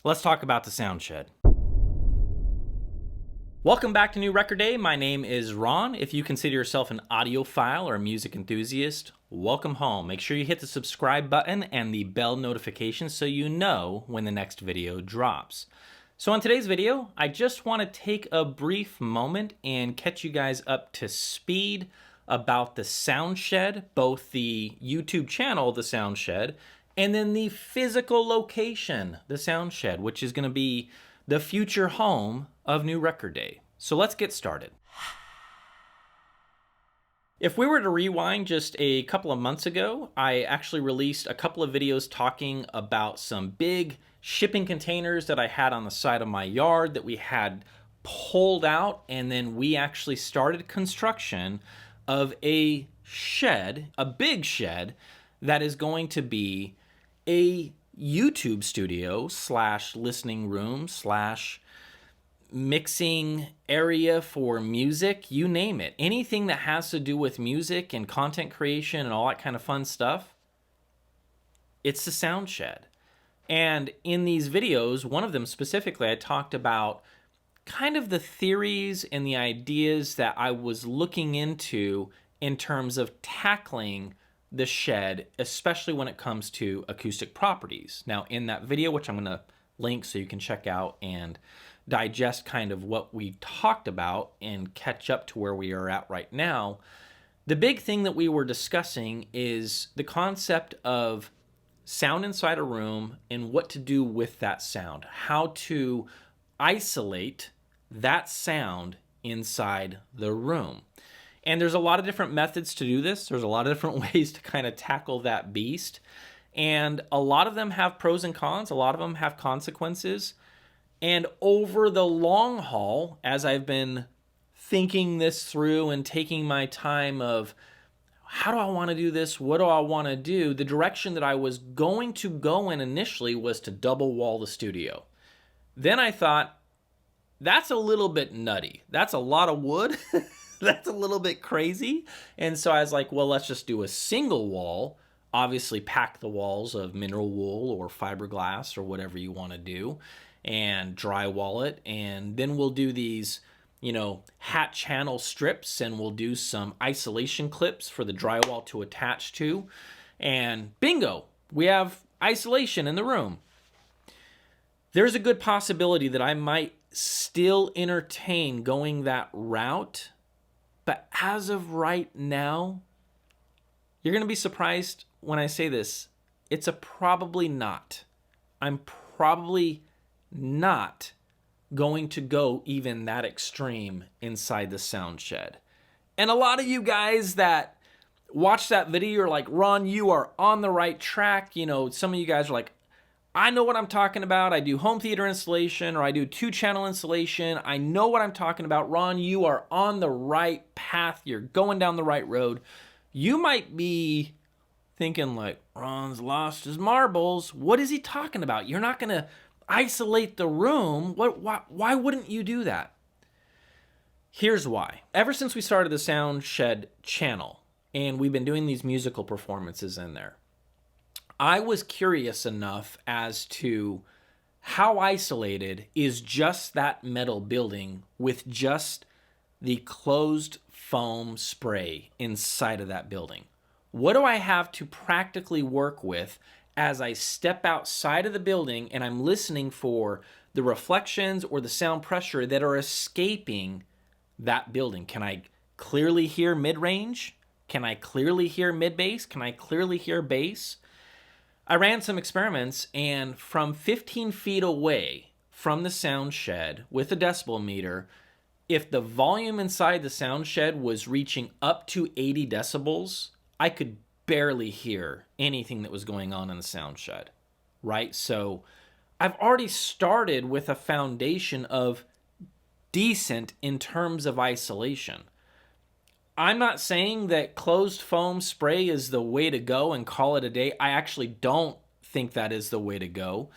Let's talk about the sound shed. Welcome back to New Record Day. My name is Ron. If you consider yourself an audiophile or a music enthusiast, welcome home. Make sure you hit the subscribe button and the bell notification so you know when the next video drops. So in today's video, I just want to take a brief moment and catch you guys up to speed about the sound shed, both the YouTube channel, the sound shed, and then the physical location, the sound shed, which is going to be the future home of New Record Day. So let's get started. If we were to rewind just a couple of months ago, I actually released a couple of videos talking about some big shipping containers that I had on the side of my yard that we had pulled out, and then we actually started construction of a shed, a big shed, that is going to be a YouTube studio / listening room / mixing area for music, you name it. Anything that has to do with music and content creation and all that kind of fun stuff, it's the sound shed. And in these videos, one of them specifically, I talked about kind of the theories and the ideas that I was looking into in terms of tackling the shed, especially when it comes to acoustic properties. Now, in that video, which I'm going to link so you can check out and digest kind of what we talked about and catch up to where we are at right now, the big thing that we were discussing is the concept of sound inside a room and what to do with that sound, how to isolate that sound inside the room. And there's a lot of different methods to do this. There's a lot of different ways to kind of tackle that beast. And a lot of them have pros and cons. A lot of them have consequences. And over the long haul, as I've been thinking this through and taking my time of how do I want to do this? What do I want to do? The direction that I was going to go in initially was to double wall the studio. Then I thought, that's a little bit nutty. That's a lot of wood. That's a little bit crazy. And so I was like, well, let's just do a single wall. Obviously pack the walls of mineral wool or fiberglass or whatever you want to do and drywall it. And then we'll do these, hat channel strips, and we'll do some isolation clips for the drywall to attach to. And bingo, we have isolation in the room. There's a good possibility that I might still entertain going that route. But as of right now, you're going to be surprised when I say this. It's a probably not. I'm probably not going to go even that extreme inside the sound shed. And a lot of you guys that watch that video are like, Ron, you are on the right track. Some of you guys are like, I know what I'm talking about. I do home theater installation, or I do 2-channel installation. I know what I'm talking about. Ron, you are on the right path. You're going down the right road. You might be thinking like, Ron's lost his marbles. What is he talking about? You're not going to isolate the room. Why wouldn't you do that? Here's why. Ever since we started the Sound Shed channel, and we've been doing these musical performances in there, I was curious enough as to how isolated is just that metal building with just the closed foam spray inside of that building. What do I have to practically work with as I step outside of the building and I'm listening for the reflections or the sound pressure that are escaping that building? Can I clearly hear mid-range? Can I clearly hear mid-bass? Can I clearly hear bass? I ran some experiments, and from 15 feet away from the sound shed with a decibel meter, if the volume inside the sound shed was reaching up to 80 decibels, I could barely hear anything that was going on in the sound shed, right? So I've already started with a foundation of decent in terms of isolation. I'm not saying that closed foam spray is the way to go and call it a day. I actually don't think that is the way to go.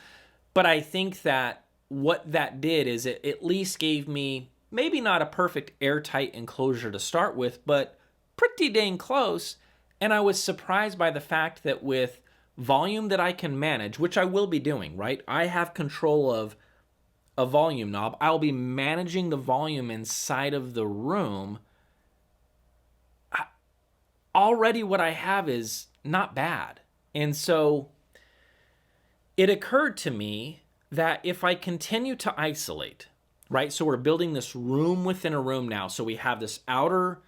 But I think that what that did is it at least gave me maybe not a perfect airtight enclosure to start with, but pretty dang close. And I was surprised by the fact that with volume that I can manage, which I will be doing, right? I have control of a volume knob. I'll be managing the volume inside of the room. Already what I have is not bad. And so it occurred to me that if I continue to isolate, right? So we're building this room within a room now. So we have this outer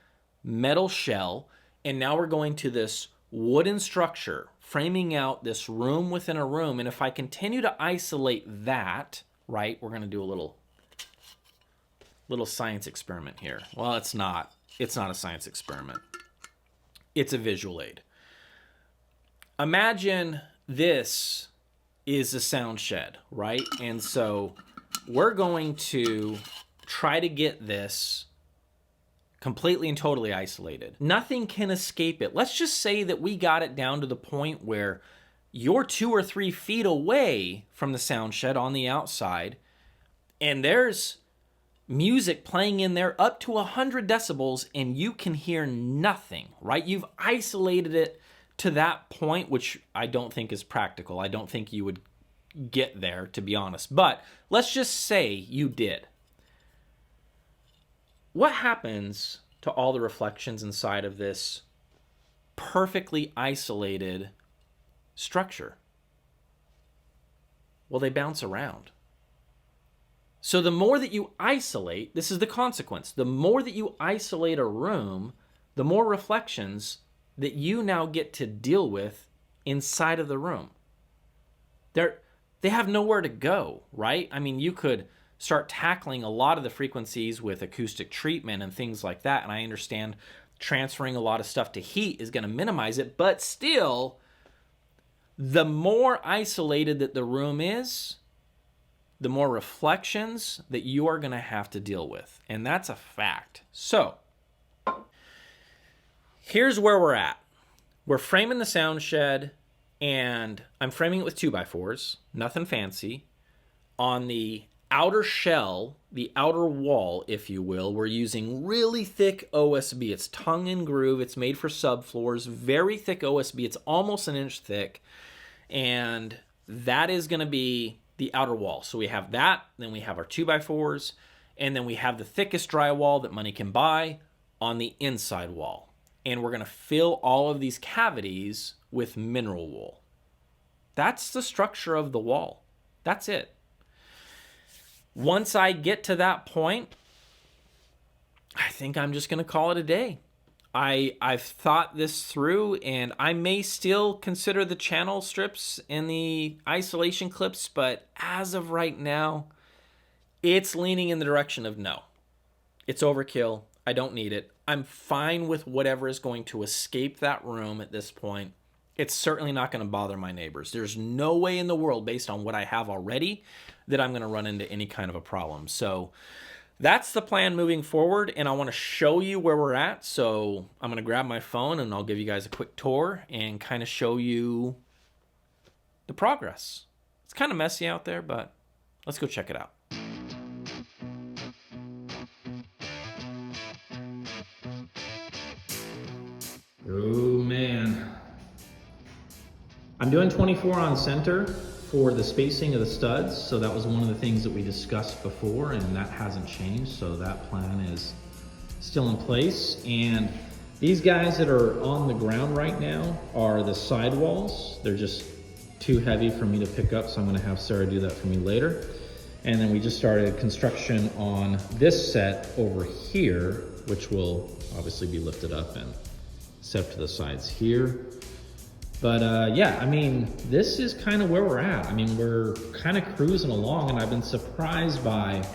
metal shell, and now we're going to this wooden structure, framing out this room within a room. And if I continue to isolate that, right, we're going to do a little science experiment here. Well, it's not a science experiment. It's a visual aid. Imagine this is a sound shed, right? And so we're going to try to get this completely and totally isolated. Nothing can escape it. Let's just say that we got it down to the point where you're 2 or 3 feet away from the sound shed on the outside, and there's music playing in there up to 100 decibels, and you can hear nothing, right? You've isolated it to that point, which I don't think is practical. I don't think you would get there, to be honest. But let's just say you did. What happens to all the reflections inside of this perfectly isolated structure? Well, they bounce around. So the more that you isolate, this is the consequence. The more that you isolate a room, the more reflections that you now get to deal with inside of the room. They have nowhere to go, right? I mean, you could start tackling a lot of the frequencies with acoustic treatment and things like that, and I understand transferring a lot of stuff to heat is going to minimize it, but still, the more isolated that the room is, the more reflections that you are going to have to deal with. And that's a fact. So, here's where we're at. We're framing the sound shed, and I'm framing it with 2x4s, nothing fancy. On the outer shell, the outer wall, if you will, we're using really thick OSB. It's tongue and groove. It's made for subfloors. Very thick OSB. It's almost an inch thick. And that is going to be the outer wall. So we have that, then we have our 2x4s, and then we have the thickest drywall that money can buy on the inside wall. And we're going to fill all of these cavities with mineral wool. That's the structure of the wall. That's it. Once I get to that point, I think I'm just going to call it a day. I've thought this through, and I may still consider the channel strips and the isolation clips, but as of right now, it's leaning in the direction of no. It's overkill. I don't need it. I'm fine with whatever is going to escape that room at this point. It's certainly not going to bother my neighbors. There's no way in the world, based on what I have already, that I'm going to run into any kind of a problem. So that's the plan moving forward, and I want to show you where we're at. So I'm going to grab my phone, and I'll give you guys a quick tour and kind of show you the progress. It's kind of messy out there, but let's go check it out. Oh, man. I'm doing 24 on center for the spacing of the studs. So that was one of the things that we discussed before, and that hasn't changed. So that plan is still in place. And these guys that are on the ground right now are the sidewalls. They're just too heavy for me to pick up, so I'm gonna have Sarah do that for me later. And then we just started construction on this set over here, which will obviously be lifted up and set to the sides here. But yeah, I mean, this is kind of where we're at. I mean, we're kind of cruising along, and I've been surprised by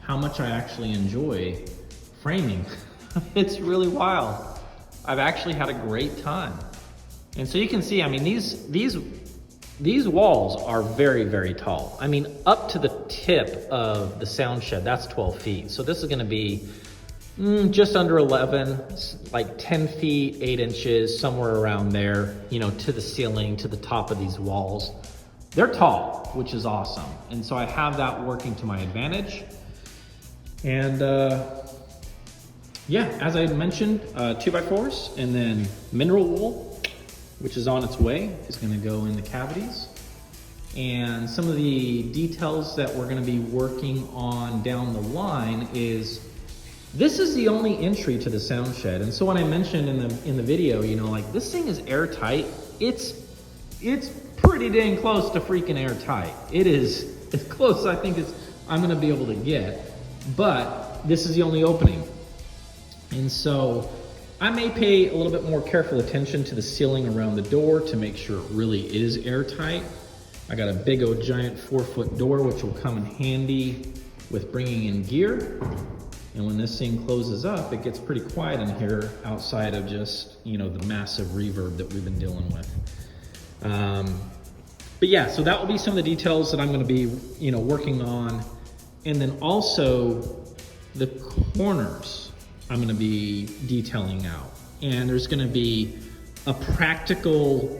how much I actually enjoy framing. It's really wild. I've actually had a great time. And so you can see, I mean, these walls are very, very tall. I mean, up to the tip of the sound shed, that's 12 feet. So this is gonna be just under 11, like 10 feet, 8 inches, somewhere around there, you know, to the ceiling, to the top of these walls. They're tall, which is awesome. And so I have that working to my advantage. And yeah, as I mentioned, 2x4s and then mineral wool. which is on its way, is going to go in the cavities. And some of the details that we're going to be working on down the line is, this is the only entry to the sound shed. And so when I mentioned in the video, you know, like, this thing is airtight. It's pretty dang close to freaking airtight. It is as close I think as I'm going to be able to get, but this is the only opening. And so I may pay a little bit more careful attention to the sealing around the door to make sure it really is airtight. I got a big old giant 4-foot door, which will come in handy with bringing in gear. And when this thing closes up, it gets pretty quiet in here outside of just, you know, the massive reverb that we've been dealing with. But yeah, so that will be some of the details that I'm going to be, you know, working on. And then also the corners I'm going to be detailing out. And there's going to be a practical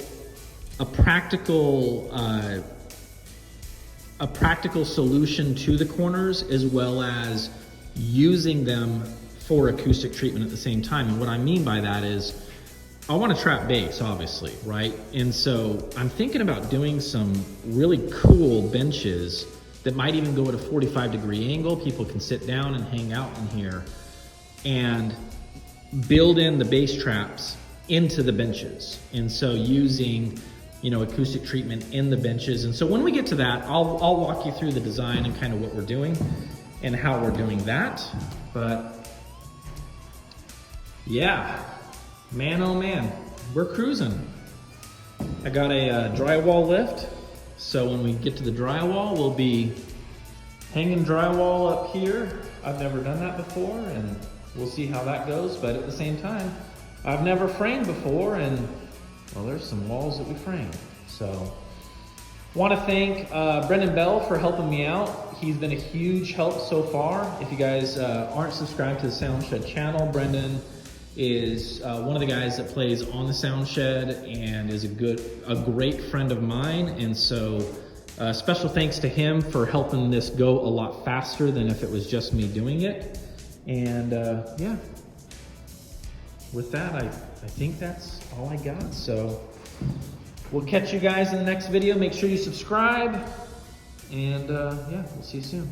solution to the corners, as well as using them for acoustic treatment at the same time. And what I mean by that is, I want to trap bass, obviously, right? And so I'm thinking about doing some really cool benches that might even go at a 45-degree angle. People can sit down and hang out in here and build in the bass traps into the benches. And so using, you know, acoustic treatment in the benches. And so when we get to that, I'll walk you through the design and kind of what we're doing and how we're doing that. But yeah, man, oh man, we're cruising. I got a drywall lift. So when we get to the drywall, we'll be hanging drywall up here. I've never done that before, and we'll see how that goes. But at the same time, I've never framed before, and well, there's some walls that we framed. So want to thank Brendan Bell for helping me out. He's been a huge help so far. If you guys aren't subscribed to the Soundshed channel, Brendan is one of the guys that plays on the Soundshed and is a great friend of mine. And so special thanks to him for helping this go a lot faster than if it was just me doing it. And yeah, with that, I think that's all I got. So we'll catch you guys in the next video. Make sure you subscribe, and yeah, we'll see you soon.